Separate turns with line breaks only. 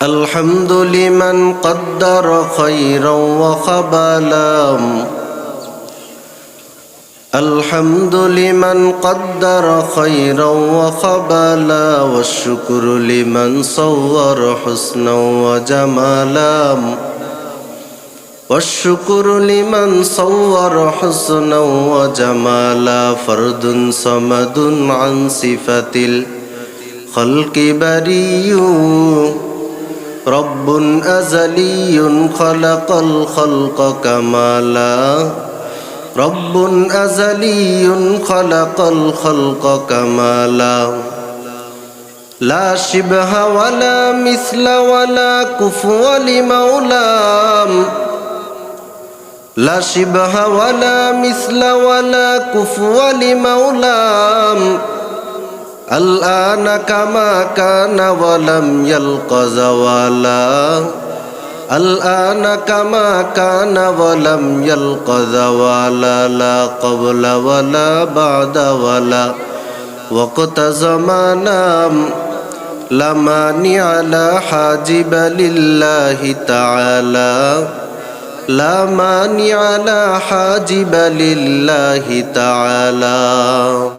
الحمد لمن قدر خيرا وخبلا الحمد لمن قدر خيرا وخبلا والشكر لمن صور حسنا وجمالا والشكر لمن صور حسنا وجمالا فرد صمد عن صفة الخلق بريء رب أزلي خلق الخلق كمالا رب أزلي خلق الخلق كمالا لا شبه ولا مثل ولا كفو لمولام لا شبه ولا مثل ولا كفو لمولام الآن كما كان ولم يلق زوالا الآن كما كان ولم يلق زوالا لا قبل ولا بعد ولا وقت زمانا لا مانع لا حاجب لله تعالى لا مانع لا حاجب لله تعالى.